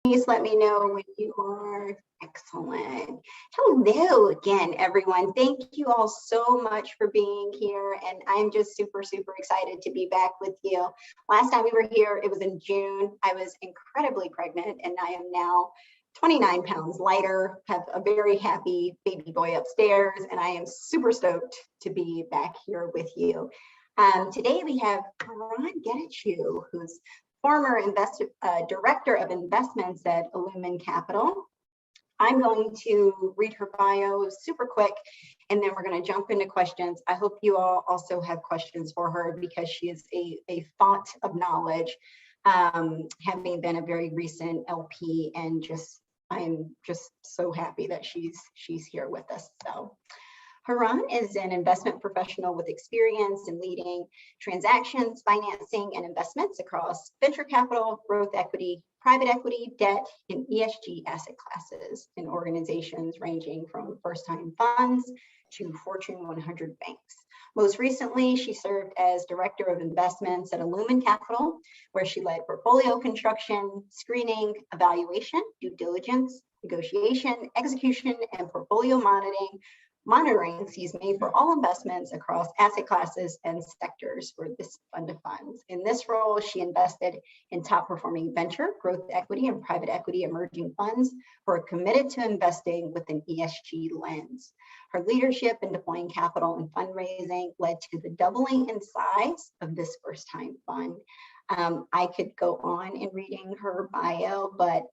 Please let me know when you are. Excellent. Hello again, everyone. Thank you all so much for being here. And I'm just super, super excited to be back with you. Last time we were here, it was in June. I was incredibly pregnant and I am now 29 pounds lighter, have a very happy baby boy upstairs, and I am super stoked to be back here with you. Today we have Heran Getachew, who's former director of investments at Emerging Capital. I'm going to read her bio super quick, and then we're going to jump into questions. I hope you all also have questions for her because she is a font of knowledge, having been a very recent LP, and I'm just so happy that she's here with us. So Heran is an investment professional with experience in leading transactions, financing, and investments across venture capital, growth equity, private equity, debt, and ESG asset classes in organizations ranging from first-time funds to Fortune 100 banks. Most recently, she served as Director of Investments at Heran Capital, where she led portfolio construction, screening, evaluation, due diligence, negotiation, execution, and portfolio monitoring for all investments across asset classes and sectors for this fund of funds. In this role, she invested in top performing venture, growth equity, and private equity emerging funds who are committed to investing with an ESG lens. Her leadership in deploying capital and fundraising led to the doubling in size of this first time fund. I could go on in reading her bio, but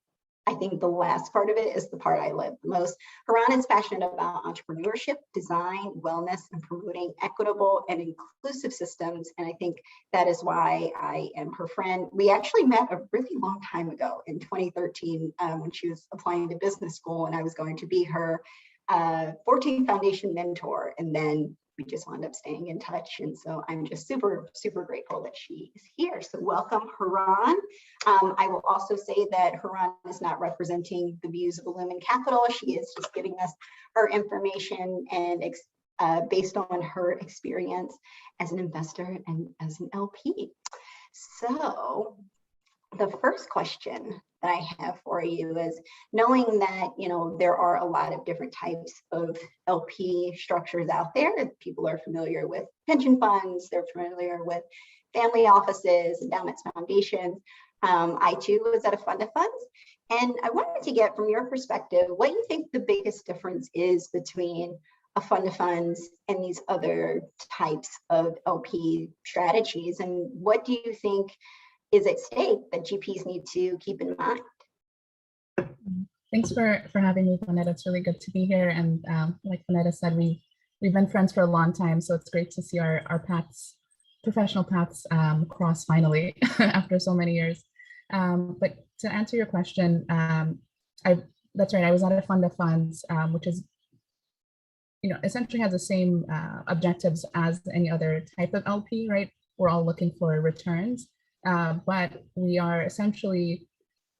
I think the last part of it is the part I love the most. Heran is passionate about entrepreneurship, design, wellness, and promoting equitable and inclusive systems. And I think that is why I am her friend. We actually met a really long time ago in 2013 when she was applying to business school and I was going to be her 14 Foundation mentor. And then we just wound up staying in touch. And so I'm just super, super grateful that she is here. So welcome, Heran. I will also say that Heran is not representing the views of Emerging Capital. She is just giving us her information and based on her experience as an investor and as an LP. So the first question that I have for you is, knowing that there are a lot of different types of LP structures out there. People are familiar with pension funds, they're familiar with family offices, endowments, foundations. I too was at a fund of funds, and I wanted to get from your perspective what you think the biggest difference is between a fund of funds and these other types of LP strategies, and what do you think is at stake that GPs need to keep in mind? Thanks for having me, Vanetta. It's really good to be here. And like Vanetta said, we've been friends for a long time, so it's great to see our paths, professional paths, cross finally after so many years. But to answer your question, that's right. I was at a fund of funds, which is, essentially has the same objectives as any other type of LP, right? We're all looking for returns. But we are essentially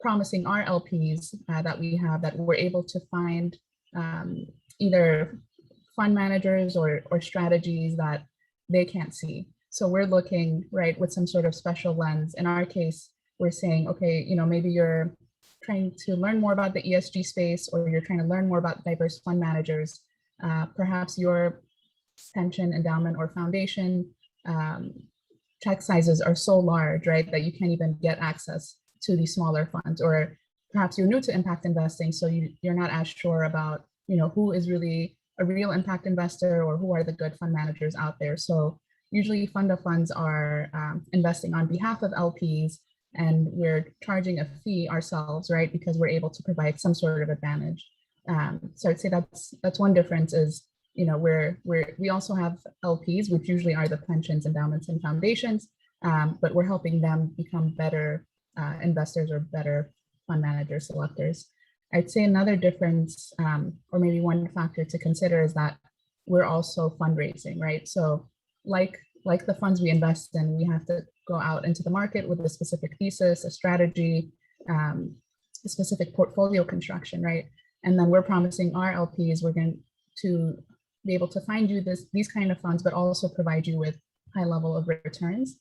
promising our LPs that we're able to find either fund managers or strategies that they can't see. So we're looking, right, with some sort of special lens. In our case, we're saying, okay, maybe you're trying to learn more about the ESG space, or you're trying to learn more about diverse fund managers. Perhaps your pension, endowment, or foundation check sizes are so large, right, that you can't even get access to these smaller funds, or perhaps you're new to impact investing, so you're not as sure about, who is really a real impact investor or who are the good fund managers out there. So usually fund of funds are investing on behalf of LPs, and we're charging a fee ourselves, right, because we're able to provide some sort of advantage. So I'd say that's one difference is, we also have LPs, which usually are the pensions, endowments, and foundations, but we're helping them become better investors or better fund manager selectors. I'd say another difference, or maybe one factor to consider, is that we're also fundraising, right? So like the funds we invest in, we have to go out into the market with a specific thesis, a strategy, a specific portfolio construction, right? And then we're promising our LPs we're going to be able to find you these kind of funds, but also provide you with high level of returns.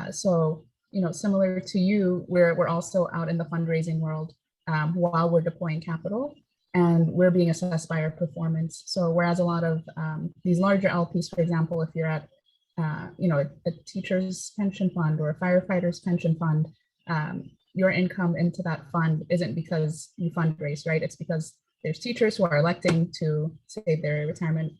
So, similar to you, we're also out in the fundraising world, while we're deploying capital, and we're being assessed by our performance. So whereas a lot of these larger LPs, for example, if you're at a teacher's pension fund or a firefighter's pension fund, your income into that fund isn't because you fundraise, right? It's because there's teachers who are electing to save their retirement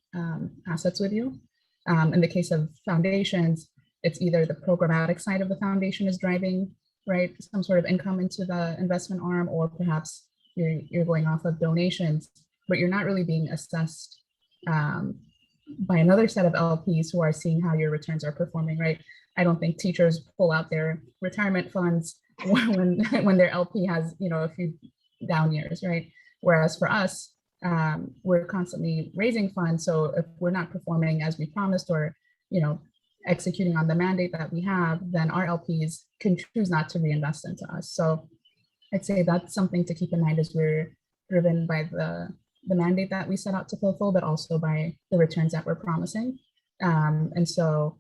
assets with you. In the case of foundations, it's either the programmatic side of the foundation is driving, right, some sort of income into the investment arm, or perhaps you're going off of donations, but you're not really being assessed by another set of LPs who are seeing how your returns are performing, right? I don't think teachers pull out their retirement funds when their LP has, a few down years, right? Whereas for us, we're constantly raising funds. So if we're not performing as we promised, or, executing on the mandate that we have, then our LPs can choose not to reinvest into us. So I'd say that's something to keep in mind, as we're driven by the mandate that we set out to fulfill, but also by the returns that we're promising. And so,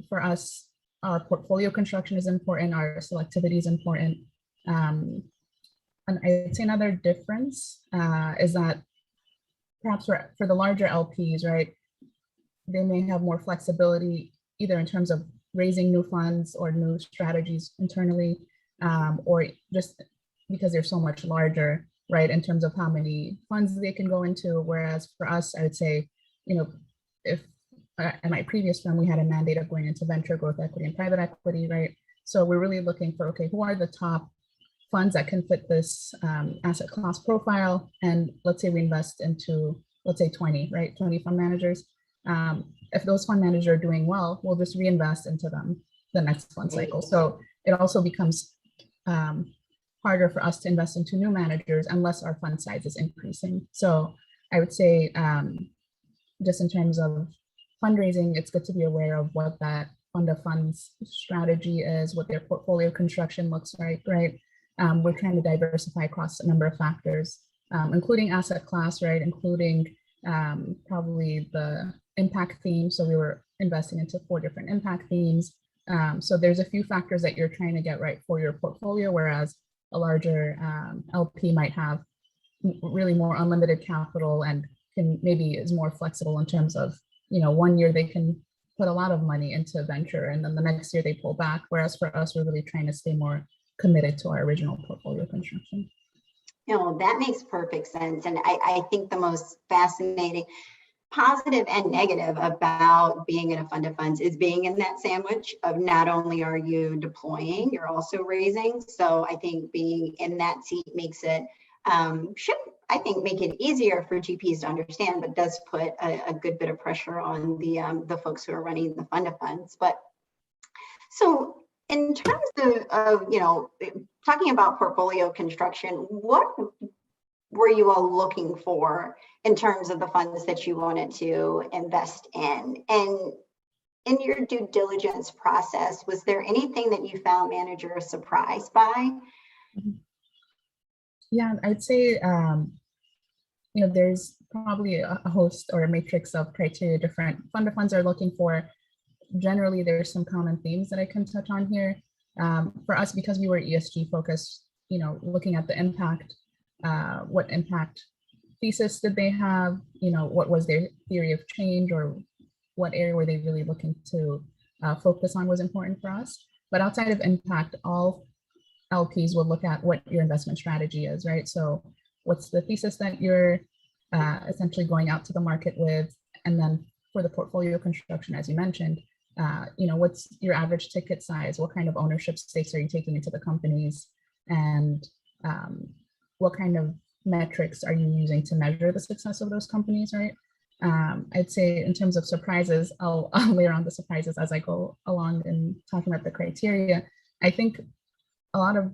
for us, our portfolio construction is important, our selectivity is important. And I'd say another difference is that perhaps for the larger LPs, right, they may have more flexibility, either in terms of raising new funds or new strategies internally, or just because they're so much larger, right, in terms of how many funds they can go into. Whereas for us, I would say, if at my previous firm, we had a mandate of going into venture, growth equity, and private equity, right? So we're really looking for, okay, who are the top funds that can fit this asset class profile? And let's say we invest into, let's say 20, right? 20 fund managers. If those fund managers are doing well, we'll just reinvest into them the next fund cycle. So it also becomes harder for us to invest into new managers unless our fund size is increasing. So I would say, just in terms of fundraising, it's good to be aware of what that fund of funds strategy is, what their portfolio construction looks like, right? We're trying to diversify across a number of factors, including asset class, right? Including probably the impact theme. So we were investing into 4 different impact themes. So there's a few factors that you're trying to get right for your portfolio, whereas a larger LP might have really more unlimited capital and maybe is more flexible in terms of, 1 year they can put a lot of money into venture and then the next year they pull back. Whereas for us, we're really trying to stay more committed to our original portfolio construction. That makes perfect sense. And I think the most fascinating, positive and negative about being in a fund of funds is being in that sandwich of not only are you deploying, you're also raising. So I think being in that seat makes it, should, I think, make it easier for GPs to understand, but does put a good bit of pressure on the folks who are running the fund of funds. But so in terms of talking about portfolio construction, what were you all looking for in terms of the funds that you wanted to invest in? And in your due diligence process, was there anything that you found managers surprised by? Yeah, I'd say, there's probably a host or a matrix of criteria different fund of funds are looking for. Generally, there's some common themes that I can touch on here. For us, because we were ESG focused, looking at the impact, what impact thesis did they have? What was their theory of change, or what area were they really looking to focus on was important for us. But outside of impact, all LPs will look at what your investment strategy is, right? So what's the thesis that you're essentially going out to the market with? And then for the portfolio construction, as you mentioned, what's your average ticket size? What kind of ownership stakes are you taking into the companies? And what kind of metrics are you using to measure the success of those companies, right? I'd say in terms of surprises, I'll layer on the surprises as I go along in talking about the criteria. I think a lot of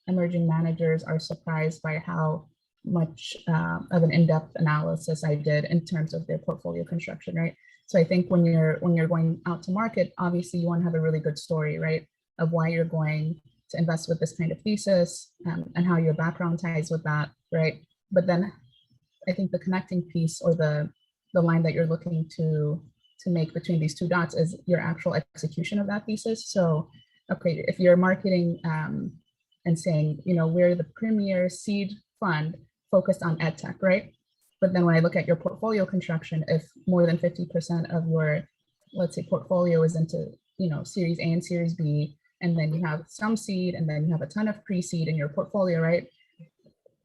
emerging managers are surprised by how much of an in-depth analysis I did in terms of their portfolio construction, right? So I think when you're going out to market, obviously you want to have a really good story, right, of why you're going to invest with this kind of thesis, and how your background ties with that, right? But then I think the connecting piece, or the line that you're looking to make between these two dots, is your actual execution of that thesis. So, okay, if you're marketing and saying, we're the premier seed fund focused on ed tech, right? But then when I look at your portfolio construction, if more than 50% of your, let's say, portfolio is into, Series A and Series B, and then you have some seed, and then you have a ton of pre-seed in your portfolio, right?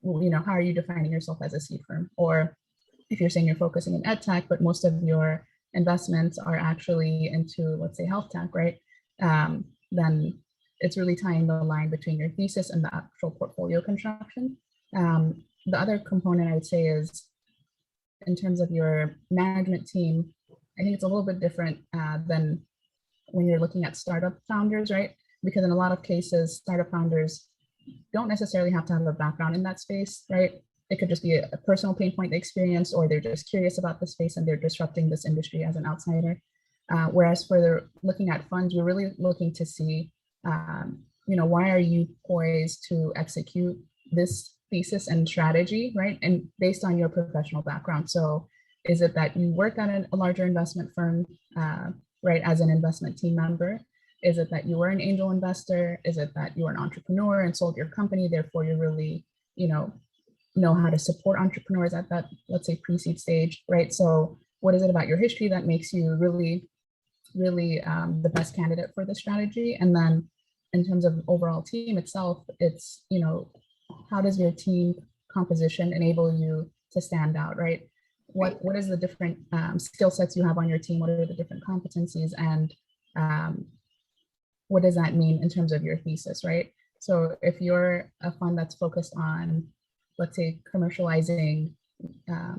How are you defining yourself as a seed firm? Or if you're saying you're focusing in ed tech, but most of your investments are actually into, let's say, health tech, right? Then it's really tying the line between your thesis and the actual portfolio construction. The other component I would say is in terms of your management team, I think it's a little bit different than when you're looking at startup founders, right? Because in a lot of cases, startup founders don't necessarily have to have a background in that space, right? It could just be a personal pain point they experienced, or they're just curious about the space and they're disrupting this industry as an outsider. Whereas for looking at funds, we're really looking to see, why are you poised to execute this thesis and strategy, right? And based on your professional background. So is it that you work at a larger investment firm, right, as an investment team member? Is it that you were an angel investor? Is it that you were an entrepreneur and sold your company, therefore you really, know how to support entrepreneurs at that, let's say, pre-seed stage, right? So what is it about your history that makes you really the best candidate for the strategy? And then in terms of overall team itself, it's, how does your team composition enable you to stand out, right? What is the different skill sets you have on your team? What are the different competencies? And what does that mean in terms of your thesis, right? So if you're a fund that's focused on, let's say, commercializing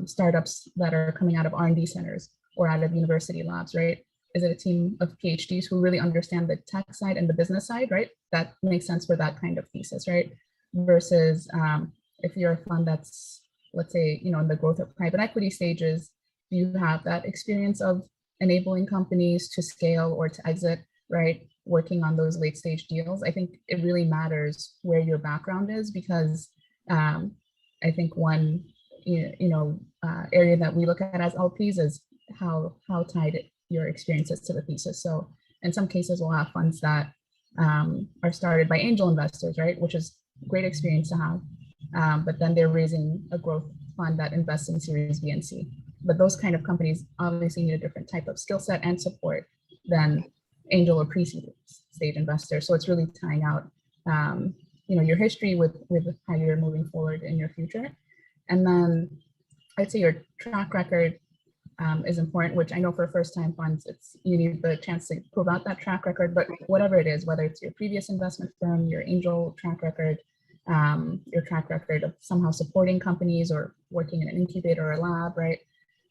startups that are coming out of R&D centers or out of university labs, right? Is it a team of PhDs who really understand the tech side and the business side, right? That makes sense for that kind of thesis, right? Versus if you're a fund that's, let's say, in the growth of private equity stages, you have that experience of enabling companies to scale or to exit, right? Working on those late stage deals. I think it really matters where your background is, because I think one, area that we look at as LPs is how tied your experience is to the thesis. So in some cases, we'll have funds that are started by angel investors, right? Which is great experience to have. But then they're raising a growth fund that invests in Series B and C. But those kind of companies obviously need a different type of skill set and support than angel or pre-seed stage investors. So it's really tying out your history with how you're moving forward in your future. And then I'd say your track record is important, which I know for first-time funds, you need the chance to prove out that track record, but whatever it is, whether it's your previous investment firm, your angel track record, your track record of somehow supporting companies or working in an incubator or a lab, right?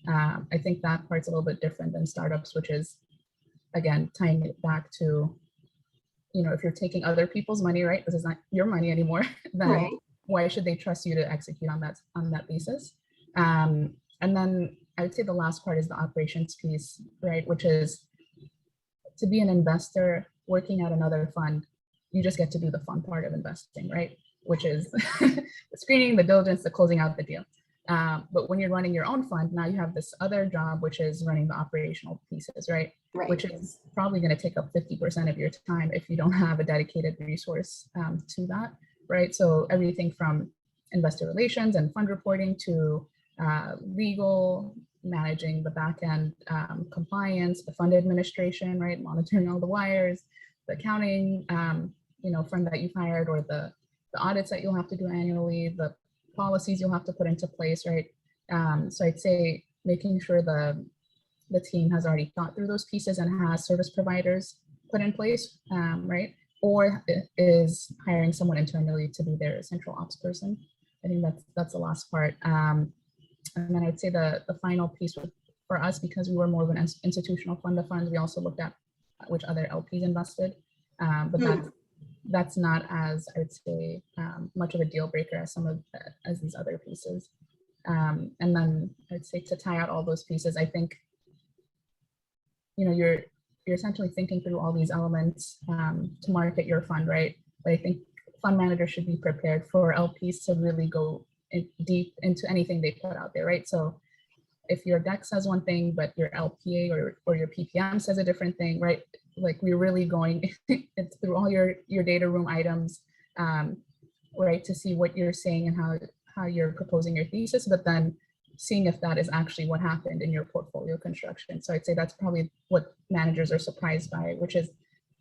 I think that part's a little bit different than startups, which is, again, tying it back to, if you're taking other people's money, right? This is not your money anymore, then why should they trust you to execute on that thesis? And then I would say the last part is the operations piece, right? Which is to be an investor working at another fund, you just get to do the fun part of investing, right? Which is the screening, the diligence, the closing out the deal. But when you're running your own fund, now you have this other job, which is running the operational pieces, right? Which is probably going to take up 50% of your time if you don't have a dedicated resource to that, right? So everything from investor relations and fund reporting to legal, managing the back end compliance, the fund administration, right? Monitoring all the wires, the accounting, firm that you've hired, or the audits that you'll have to do annually, the policies you'll have to put into place, right? So I'd say making sure the team has already thought through those pieces and has service providers put in place, right? Or is hiring someone internally to be their central ops person. I think that's the last part. And then I'd say the final piece for us, because we were more of an institutional fund of funds, we also looked at which other LPs invested, but that's not as, I would say, much of a deal breaker as these other pieces. And then I'd say to tie out all those pieces, I think, you're essentially thinking through all these elements to market your fund, right? But I think fund managers should be prepared for LPs to really go deep into anything they put out there, right? So if your deck says one thing, but your LPA or your PPM says a different thing, right? Like we're really going through all your data room items right, to see what you're saying and how you're proposing your thesis, but then seeing if that is actually what happened in your portfolio construction. So I'd say that's probably what managers are surprised by, which is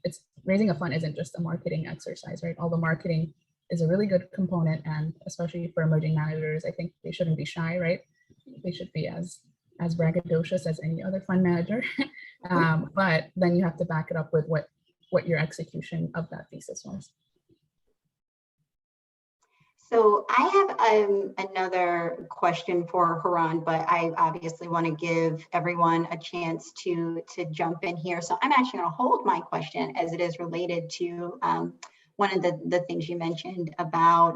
it's raising a fund isn't just a marketing exercise, right? Although marketing is a really good component, and especially for emerging managers, I think they shouldn't be shy, right? They should be as braggadocious as any other fund manager. But then you have to back it up with what your execution of that thesis was. So I have another question for Heran, but I obviously want to give everyone a chance to jump in here. So I'm actually going to hold my question as it is related to one of the things you mentioned about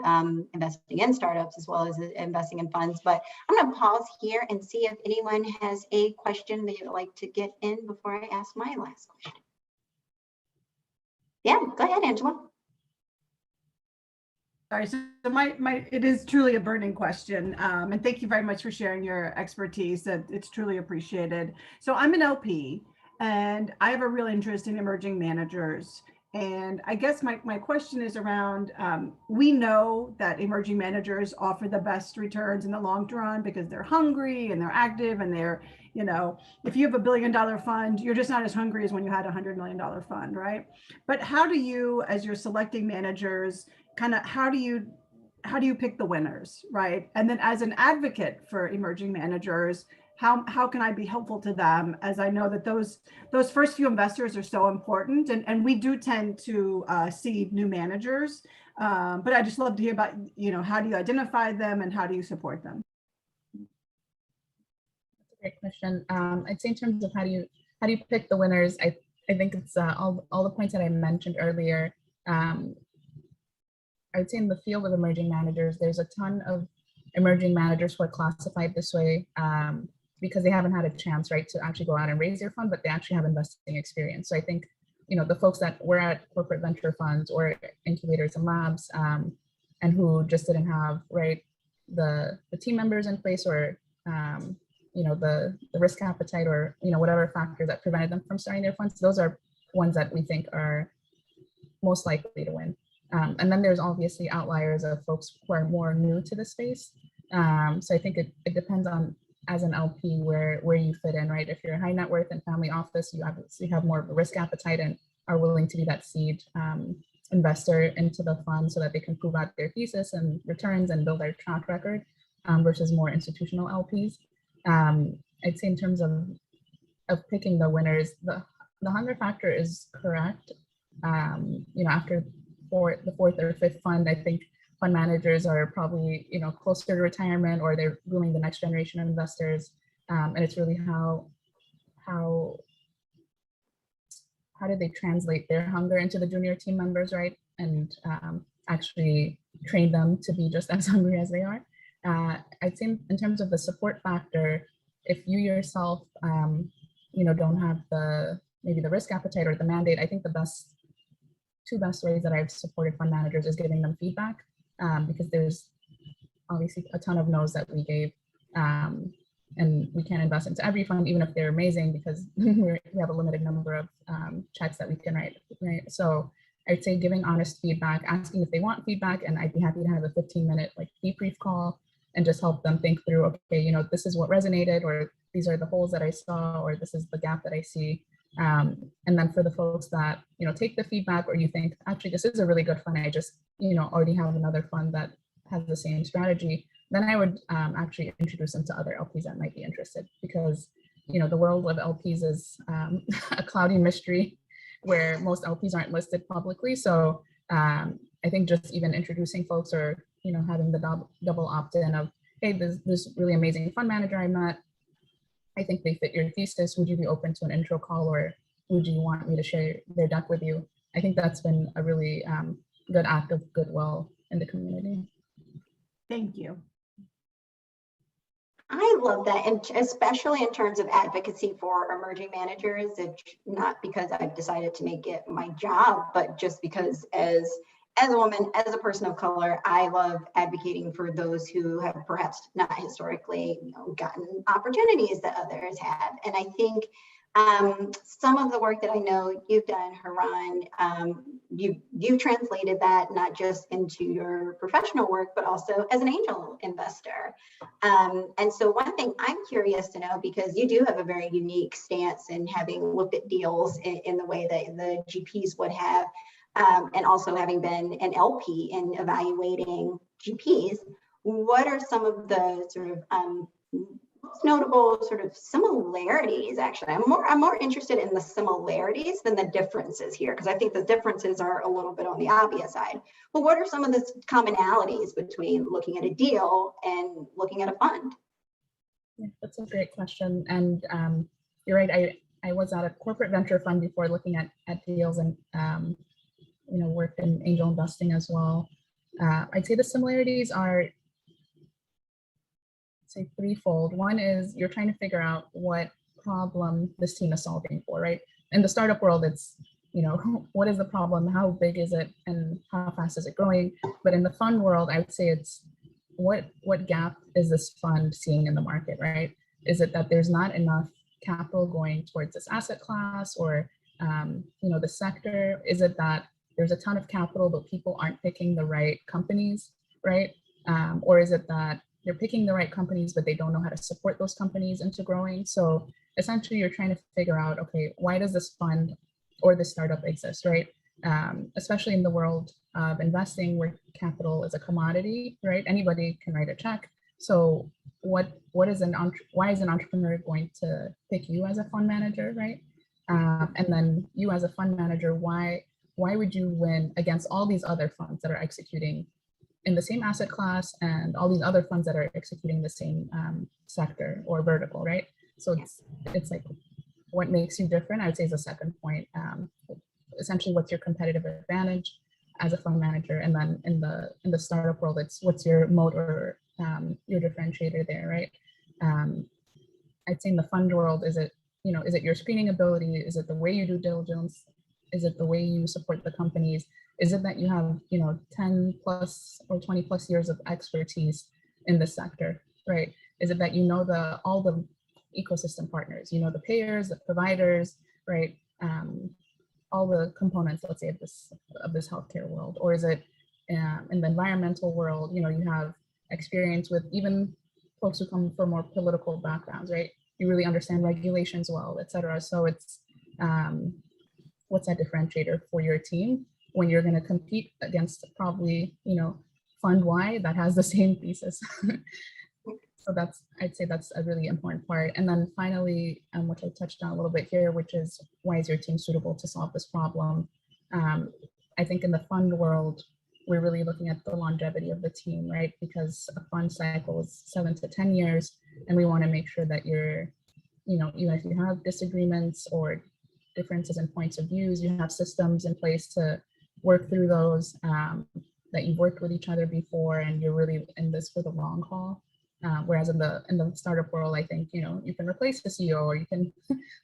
investing in startups as well as investing in funds. But I'm going to pause here and see if anyone has a question they would like to get in before I ask my last question. Yeah, go ahead, Angela. Sorry, so it is truly a burning question, and thank you very much for sharing your expertise. That it's truly appreciated. So I'm an LP, and I have a real interest in emerging managers. And I guess my question is around, we know that emerging managers offer the best returns in the long run because they're hungry and they're active and they're, you know, if you have $1 billion fund, you're just not as hungry as when you had a $100 million fund, right? But how do you, as you're selecting managers, kind of how do you pick the winners, right? And then as an advocate for emerging managers, how can I be helpful to them, as I know that those first few investors are so important, and we do tend to seed new managers, but I just love to hear about, you know, how do you identify them and how do you support them? That's a great question. I'd say in terms of how do you pick the winners, I think it's all the points that I mentioned earlier. I'd say in the field of emerging managers, there's a ton of emerging managers who are classified this way because they haven't had a chance, right, to actually go out and raise their fund, but they actually have investing experience. So I think, you know, the folks that were at corporate venture funds or incubators and labs and who just didn't have, right, the team members in place or, you know, the risk appetite or, you know, whatever factors that prevented them from starting their funds, those are ones that we think are most likely to win. And then there's obviously outliers of folks who are more new to the space. So I think it depends on, as an LP, where you fit in, right? If you're a high net worth and family office, you obviously have more of a risk appetite and are willing to be that seed investor into the fund so that they can prove out their thesis and returns and build their track record versus more institutional LPs. I'd say in terms of picking the winners, the hunger factor is correct. You know, after the fourth or fifth fund, I think fund managers are probably, you know, closer to retirement or they're grooming the next generation of investors. And it's really how do they translate their hunger into the junior team members, right? And actually train them to be just as hungry as they are. I'd say in terms of the support factor, if you yourself, you know, don't have maybe the risk appetite or the mandate, I think the two best ways that I've supported fund managers is giving them feedback, because there's obviously a ton of no's that we gave, and we can't invest into every fund, even if they're amazing, because we have a limited number of checks that we can write, right? So I'd say giving honest feedback, asking if they want feedback, and I'd be happy to have a 15-minute like debrief call and just help them think through, okay, you know, this is what resonated, or these are the holes that I saw, or this is the gap that I see. And then for the folks that, you know, take the feedback, or you think, actually, this is a really good fund, I just, you know, already have another fund that has the same strategy, then I would actually introduce them to other LPs that might be interested, because, you know, the world of LPs is a cloudy mystery where most LPs aren't listed publicly. So I think just even introducing folks, or, you know, having the double opt-in of, hey, this really amazing fund manager I met, I think they fit your thesis. Would you be open to an intro call, or would you want me to share their deck with you? I think that's been a really good act of goodwill in the community. Thank you. I love that, and especially in terms of advocacy for emerging managers. It's not because I've decided to make it my job, but just because as a woman, as a person of color, I love advocating for those who have perhaps not historically, you know, gotten opportunities that others have. And I think Some of the work that I know you've done, Heran, you've translated that not just into your professional work, but also as an angel investor. And so one thing I'm curious to know, because you do have a very unique stance in having looked at deals in the way that the GPs would have, and also having been an LP in evaluating GPs, what are some of the sort of most notable sort of similarities? Actually, I'm more interested in the similarities than the differences here, because I think the differences are a little bit on the obvious side. But what are some of the commonalities between looking at a deal and looking at a fund? Yeah, that's a great question. And you're right, I was at a corporate venture fund before looking at deals, and worked in angel investing as well. I'd say the similarities are, say, threefold. One is you're trying to figure out what problem this team is solving for, right? In the startup world, it's, what is the problem? How big is it? And how fast is it growing? But in the fund world, I would say it's what gap is this fund seeing in the market, right? Is it that there's not enough capital going towards this asset class or, the sector? Is it that there's a ton of capital, but people aren't picking the right companies, right? Or is it that they're picking the right companies, but they don't know how to support those companies into growing? So essentially, you're trying to figure out, okay, why does this fund or this startup exist, right? Especially in the world of investing where capital is a commodity, right? Anybody can write a check. So why is an entrepreneur going to pick you as a fund manager, right? And then you as a fund manager, why would you win against all these other funds that are executing in the same asset class and all these other funds that are executing the same sector or vertical, right? So it's like, what makes you different, I would say, is the second point. Essentially, what's your competitive advantage as a fund manager? And then in the startup world, it's what's your moat or your differentiator there, right? I'd say in the fund world, is it your screening ability? Is it the way you do diligence? Is it the way you support the companies? Is it that you have 10 plus or 20 plus years of expertise in the sector, right? Is it that all the ecosystem partners, the payers, the providers, right? All the components, let's say, of this healthcare world? Or is it in the environmental world, you have experience with even folks who come from more political backgrounds, right? You really understand regulations well, et cetera. So it's what's that differentiator for your team when you're going to compete against probably, fund Y that has the same thesis. So I'd say that's a really important part. And then finally, which I touched on a little bit here, which is, why is your team suitable to solve this problem? I think in the fund world, we're really looking at the longevity of the team, right? Because a fund cycle is 7 to 10 years, and we want to make sure that even if you have disagreements or differences in points of views, you have systems in place to work through those, that you've worked with each other before, and you're really in this for the long haul. Whereas in the startup world, I think, you can replace the CEO or you can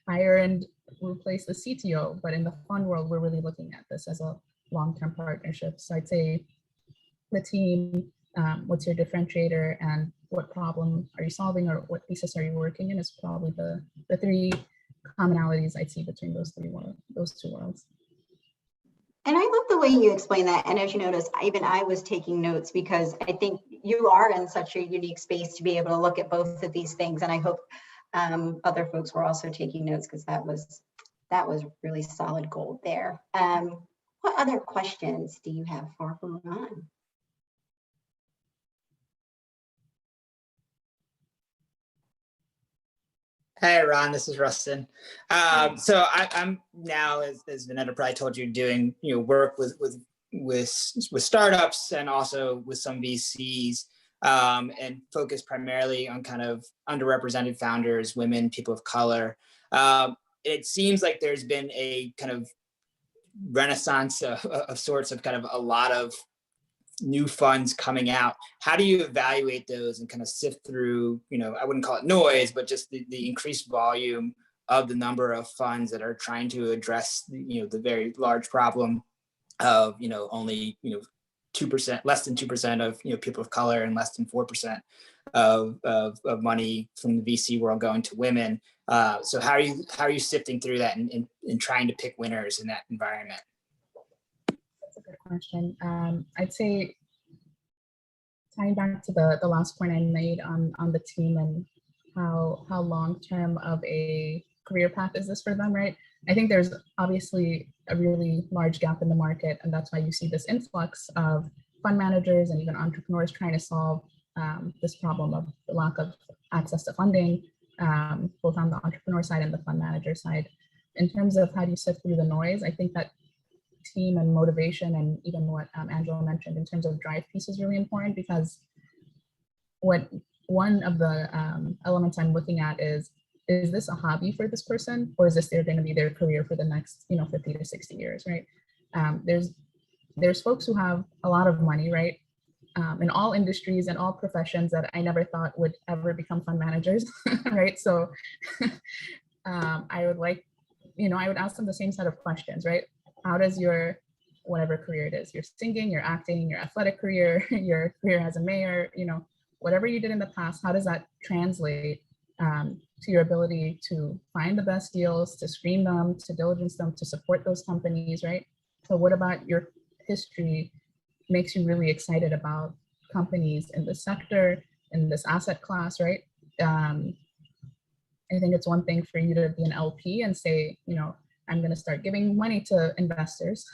hire and replace the CTO. But in the fund world, we're really looking at this as a long-term partnership. So I'd say the team, what's your differentiator, and what problem are you solving, or what thesis are you working in, is probably the three commonalities I'd see between those two worlds. And I love the way you explain that. And as you notice, even I was taking notes, because I think you are in such a unique space to be able to look at both of these things. And I hope other folks were also taking notes, because that was really solid gold there. What other questions do you have for Heran? Hey, Ron, this is Rustin. So I'm now, as Vanetta probably told you, doing work with startups and also with some VCs, and focus primarily on kind of underrepresented founders, women, people of color. It seems like there's been a kind of renaissance of sorts of kind of a lot of new funds coming out. How do you evaluate those and kind of sift through, I wouldn't call it noise, but just the increased volume of the number of funds that are trying to address the very large problem of only 2%, less than 2% of people of color, and less than 4% of money from the VC world going to women. So how are you sifting through that and trying to pick winners in that environment? That's a good question. I'd say, tying back to the last point I made on the team and how long-term of a career path is this for them, right? I think there's obviously a really large gap in the market, and that's why you see this influx of fund managers and even entrepreneurs trying to solve this problem of the lack of access to funding, both on the entrepreneur side and the fund manager side. In terms of how do you sift through the noise, I think that team and motivation, and even what Angela mentioned in terms of drive piece is really important, because what one of the elements I'm looking at is this a hobby for this person, or is this going to be their career for the next 50 to 60 years, right? There's folks who have a lot of money, right? In all industries and all professions that I never thought would ever become fund managers, right? So I would ask them the same set of questions, right? How does your, whatever career it is, your singing, your acting, your athletic career, your career as a mayor, whatever you did in the past, how does that translate to your ability to find the best deals, to screen them, to diligence them, to support those companies, right? So what about your history makes you really excited about companies in this sector, in this asset class, right? I think it's one thing for you to be an LP and say, I'm going to start giving money to investors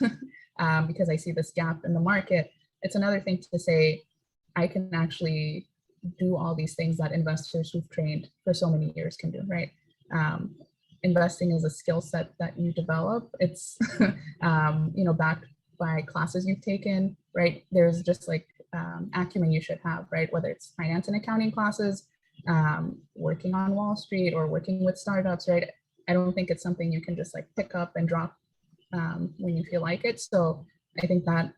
because I see this gap in the market. It's another thing to say, I can actually do all these things that investors who've trained for so many years can do, right? Investing is a skill set that you develop. It's, backed by classes you've taken, right? There's just like acumen you should have, right? Whether it's finance and accounting classes, working on Wall Street or working with startups, right? I don't think it's something you can just like pick up and drop when you feel like it. So I think that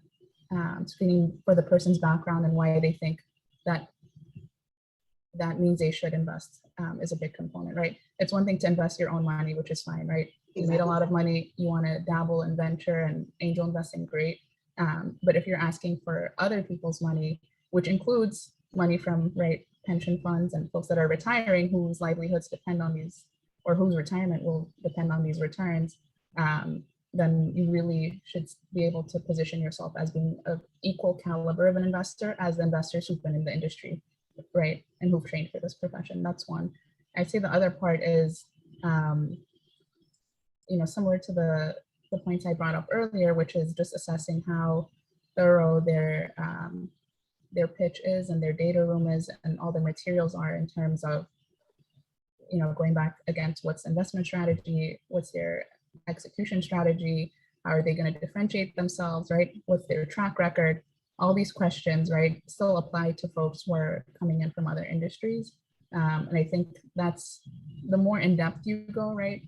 screening for the person's background and why they think that means they should invest is a big component, right? It's one thing to invest your own money, which is fine, right? You made a lot of money, you want to dabble in venture and angel investing, great. But if you're asking for other people's money, which includes money from, right, pension funds and folks that are retiring whose livelihoods depend on these, or whose retirement will depend on these returns, then you really should be able to position yourself as being of equal caliber of an investor as the investors who've been in the industry, right, and who've trained for this profession. That's one. I'd say the other part is, similar to the points I brought up earlier, which is just assessing how thorough their pitch is and their data room is and all the materials are in terms of, going back again to what's investment strategy, what's their execution strategy, how are they going to differentiate themselves, right? What's their track record? All these questions, right, still apply to folks who are coming in from other industries. And I think that's the more in depth you go, right?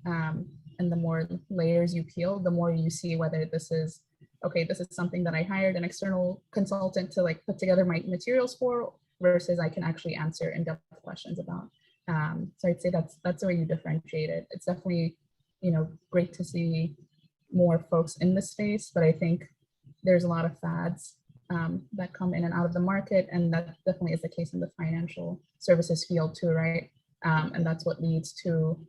And the more layers you peel, the more you see whether this is, okay, this is something that I hired an external consultant to like put together my materials for, versus I can actually answer in-depth questions about. So I'd say that's the way you differentiate it. It's definitely, great to see more folks in the space, but I think there's a lot of fads that come in and out of the market, and that definitely is the case in the financial services field too, right? And that's what leads to,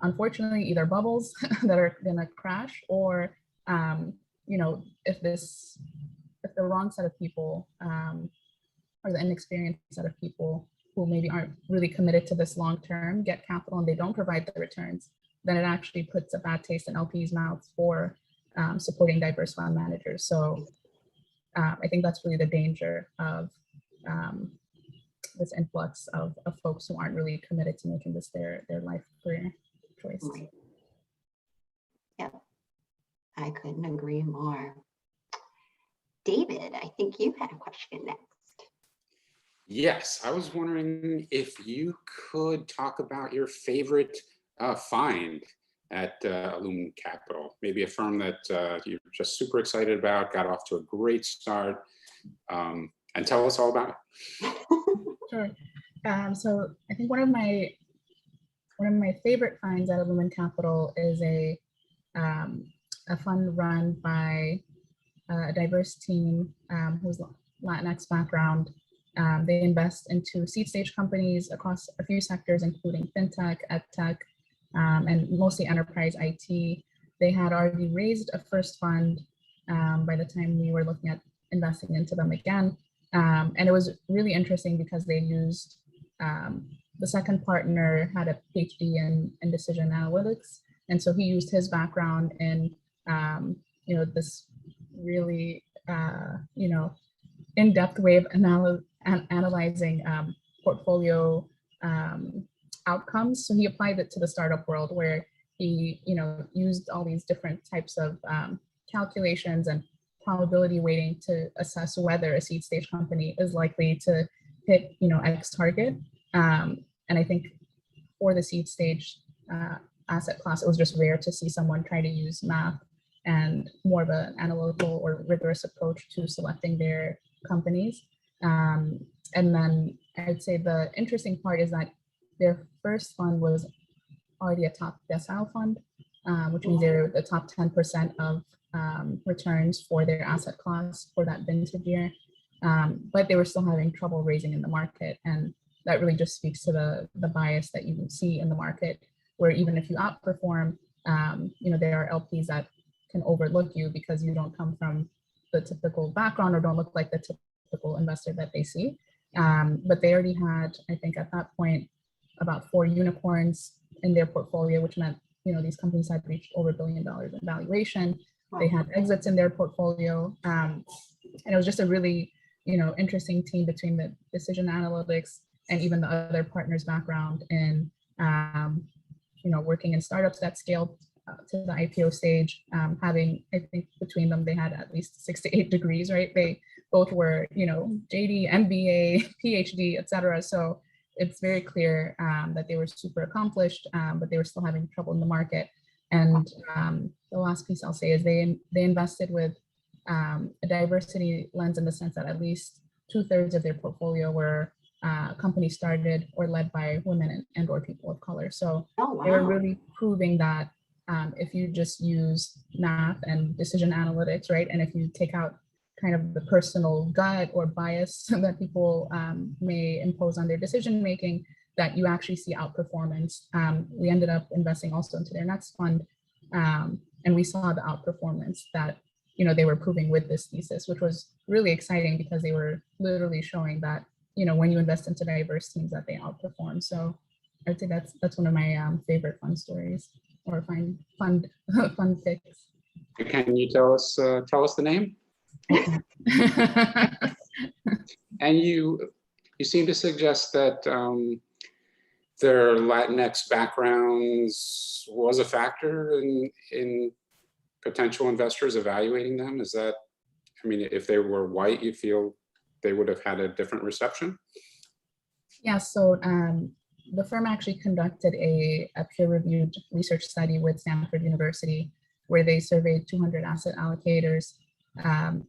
unfortunately, either bubbles that are gonna crash, or if the wrong set of people or the inexperienced set of people who maybe aren't really committed to this long term get capital and they don't provide the returns, then it actually puts a bad taste in LPs' mouths for supporting diverse fund managers. So I think that's really the danger of this influx of folks who aren't really committed to making this their life career choice. Right. Yeah, I couldn't agree more. David, I think you had a question next. Yes, I was wondering if you could talk about your favorite find at Illumina Capital, maybe a firm that you're just super excited about, got off to a great start, and tell us all about it. Sure. So I think one of my favorite finds at Illumina Capital is a fund run by a diverse team who's Latinx background. They invest into seed stage companies across a few sectors, including fintech, edtech, and mostly enterprise IT. They had already raised a first fund by the time we were looking at investing into them again. And it was really interesting because they used, the second partner had a PhD in decision analytics. And so he used his background in, this really, in-depth way of analyzing portfolio outcomes. So he applied it to the startup world where he, used all these different types of calculations and probability weighting to assess whether a seed stage company is likely to hit, X target. And I think for the seed stage asset class, it was just rare to see someone try to use math and more of an analytical or rigorous approach to selecting their companies. And then I'd say the interesting part is that their first fund was already a top decile fund, which means they're the top 10% of returns for their asset class for that vintage year. But they were still having trouble raising in the market. And that really just speaks to the bias that you see in the market, where even if you outperform, there are LPs that can overlook you because you don't come from the typical background or don't look like the typical investor that they see. But they already had, I think at that point, about 4 unicorns in their portfolio, which meant, these companies had reached over $1 billion in valuation. They had exits in their portfolio. And it was just a really, interesting team between the decision analytics and even the other partners' background in, working in startups that scaled to the IPO stage, having, I think between them, they had at least 6 to 8 degrees, right? They both were, JD, MBA, PhD, et cetera. So it's very clear that they were super accomplished, but they were still having trouble in the market. And the last piece I'll say is they invested with a diversity lens in the sense that at least 2/3 of their portfolio were companies started or led by women and or people of color. So they were really proving that if you just use math and decision analytics, right? And if you take out kind of the personal gut or bias that people may impose on their decision making, that you actually see outperformance. We ended up investing also into their next fund, and we saw the outperformance that they were proving with this thesis, which was really exciting because they were literally showing that when you invest into diverse teams, that they outperform. So I would say that's one of my favorite fund stories or fund picks. Can you tell us the name? And you seem to suggest that their Latinx backgrounds was a factor in potential investors evaluating them. Is that, if they were white, you feel they would have had a different reception? Yeah, so the firm actually conducted a peer-reviewed research study with Stanford University where they surveyed 200 asset allocators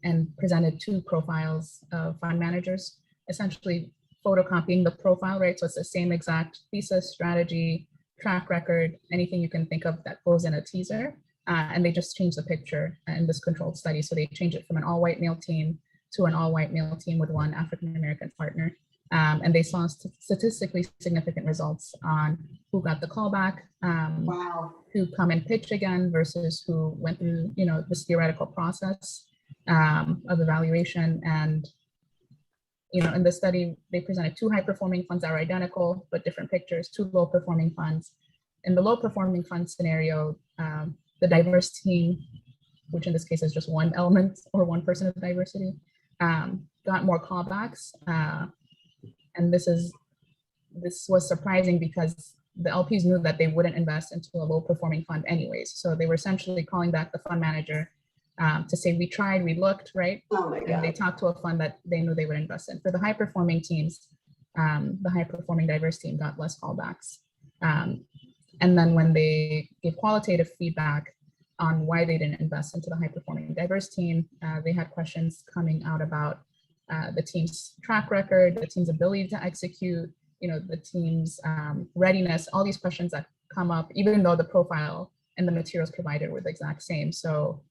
and presented 2 profiles of fund managers, essentially photocopying the profile, right? So it's the same exact thesis, strategy, track record, anything you can think of that goes in a teaser. And they just changed the picture in this controlled study. So they changed it from an all-white male team to an all-white male team with 1 African-American partner. And they saw statistically significant results on who got the callback, who come and pitch again versus who went through, this theoretical process of evaluation. And, in the study, they presented 2 high-performing funds that were identical, but different pictures, 2 low-performing funds. In the low-performing fund scenario, the diverse team, which in this case is just 1 element or 1 person of diversity, got more callbacks. And this was surprising because the LPs knew that they wouldn't invest into a low-performing fund anyways. So they were essentially calling back the fund manager to say, we tried, we looked, right? Oh my God. And they talked to a fund that they knew they would invest in. For the high-performing teams, the high-performing diverse team got less callbacks. And then when they gave qualitative feedback on why they didn't invest into the high-performing diverse team, they had questions coming out about the team's track record, the team's ability to execute, the team's readiness, all these questions that come up, even though the profile and the materials provided were the exact same. So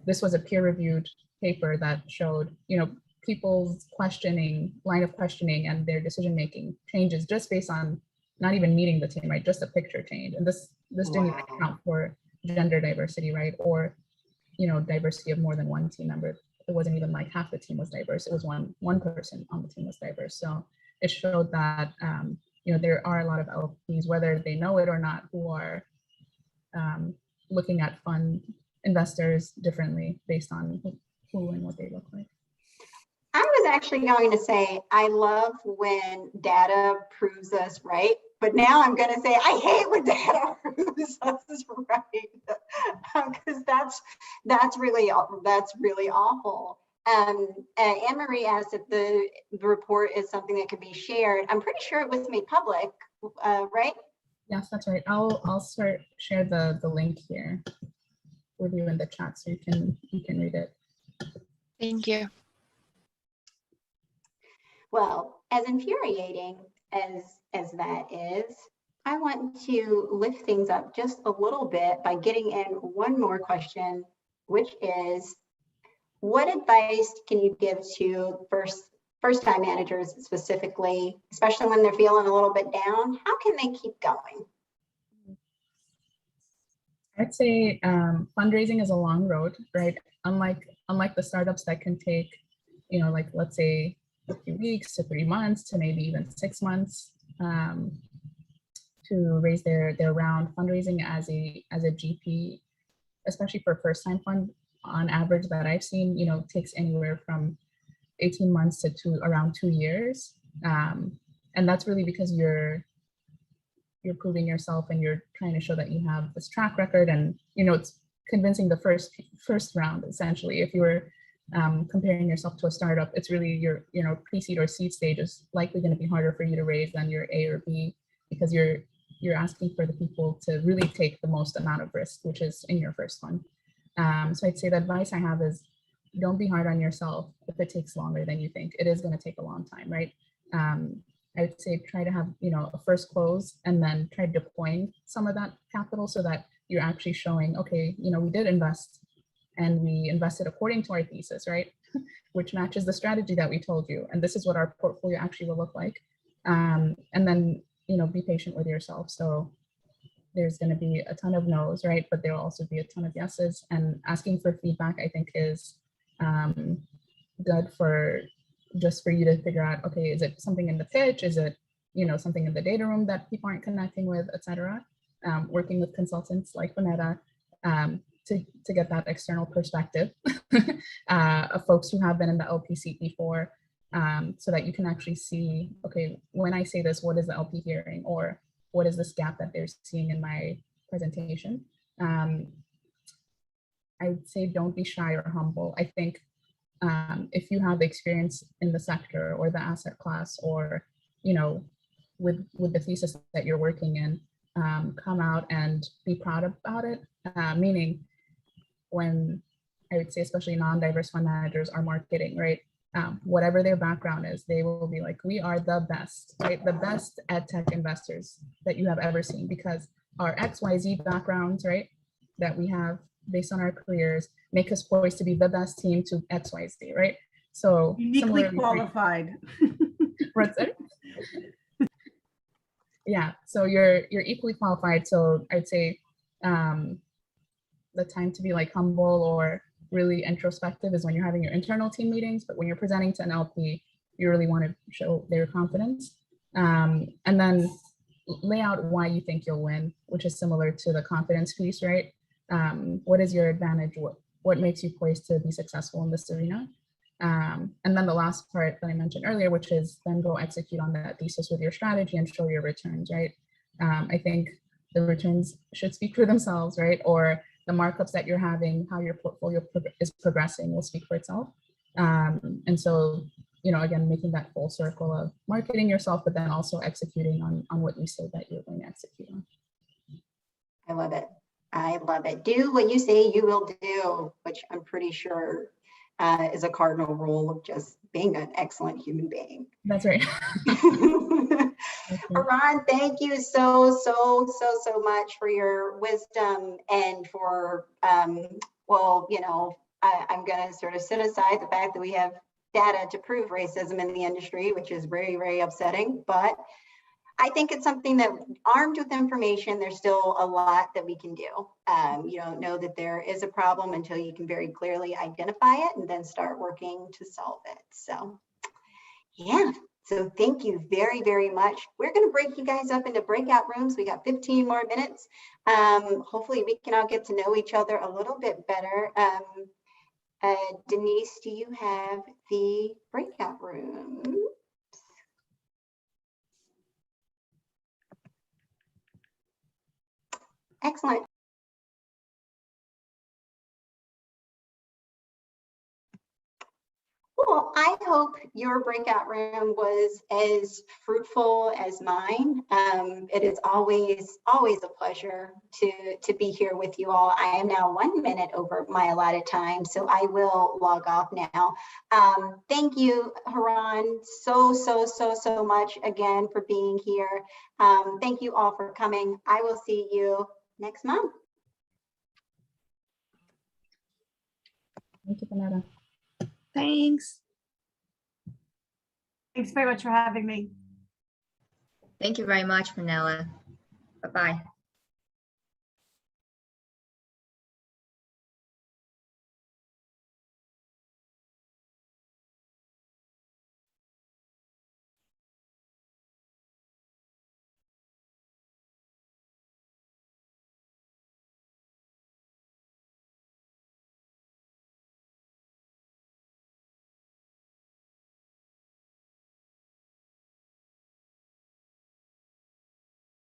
this was a peer-reviewed paper that showed, people's line of questioning and their decision-making changes just based on not even meeting the team, right? Just a picture change. And this didn't even Wow. account for gender diversity, right? Or, diversity of more than one team member. It wasn't even like half the team was diverse. It was one person on the team was diverse. So it showed that, there are a lot of LPs, whether they know it or not, who are looking at fund investors differently based on who and what they look like. I was actually going to say, I love when data proves us right, but now I'm going to say, I hate when data proves us right, because that's really awful. Anne-Marie asked if the report is something that can be shared. I'm pretty sure it was made public, right? Yes, that's right. I'll share the link here with you in the chat so you can read it. Thank you. Well, as infuriating as that is, I want to lift things up just a little bit by getting in one more question, which is, what advice can you give to first-time managers specifically, especially when they're feeling a little bit down? How can they keep going? I'd say fundraising is a long road, right? Unlike the startups that can take, like let's say a few weeks to 3 months to maybe even 6 months to raise their round. Fundraising as a GP, especially for first time fund, on average that I've seen, takes anywhere from 18 months to around 2 years, and that's really because you're proving yourself and you're trying to show that you have this track record, and it's convincing the first round essentially. If you were comparing yourself to a startup, it's really your pre-seed or seed stage is likely going to be harder for you to raise than your A or B, because you're asking for the people to really take the most amount of risk, which is in your first fund. So I'd say the advice I have is, don't be hard on yourself if it takes longer than you think. It is going to take a long time, right? I would say try to have a first close, and then try deploying some of that capital so that you're actually showing, okay, we did invest, and we invested according to our thesis, right? Which matches the strategy that we told you, and this is what our portfolio actually will look like. And then be patient with yourself. So there's going to be a ton of no's, right? But there will also be a ton of yeses, and asking for feedback, I think, is good for you to figure out, okay, is it something in the pitch? Is it, something in the data room that people aren't connecting with, et cetera? Working with consultants like Vanetta to get that external perspective of folks who have been in the LP seat before, so that you can actually see, okay, when I say this, what is the LP hearing? Or what is this gap that they're seeing in my presentation? I'd say don't be shy or humble. I think if you have experience in the sector or the asset class, or with the thesis that you're working in, come out and be proud about it. Meaning, when I would say, especially non-diverse fund managers are marketing, right? Whatever their background is, they will be like, we are the best, right? The best ed tech investors that you have ever seen, because our XYZ backgrounds, right, that we have based on our careers make us poised to be the best team to XYZ, right? So uniquely qualified. What's it? Yeah, so you're equally qualified. So I'd say the time to be like humble or really introspective is when you're having your internal team meetings, but when you're presenting to an LP, you really want to show their confidence. And then lay out why you think you'll win, which is similar to the confidence piece, right? What is your advantage? What makes you poised to be successful in this arena? And then the last part that I mentioned earlier, which is then go execute on that thesis with your strategy and show your returns, right? I think the returns should speak for themselves, right? Or the markups that you're having, how your portfolio is progressing will speak for itself. And so, again, making that full circle of marketing yourself, but then also executing on what you say that you're going to execute on. I love it. I love it. Do what you say you will do, which I'm pretty sure is a cardinal rule of just being an excellent human being. That's right. Heran, thank you so much for your wisdom and for, well, I'm going to sort of set aside the fact that we have data to prove racism in the industry, which is very, very upsetting. But I think it's something that, armed with information, there's still a lot that we can do. You don't know that there is a problem until you can very clearly identify it and then start working to solve it. So yeah, so thank you very, very much. We're going to break you guys up into breakout rooms. We got 15 more minutes. Hopefully we can all get to know each other a little bit better. Denise, do you have the breakout room? Excellent. Well, I hope your breakout room was as fruitful as mine. It is always a pleasure to be here with you all. I am now 1 minute over my allotted time, so I will log off now. Thank you, Heran, so much again for being here. Thank you all for coming. I will see you next month. Thank you, Panetta. Thanks. Thanks very much for having me. Thank you very much, Manila. Bye-bye.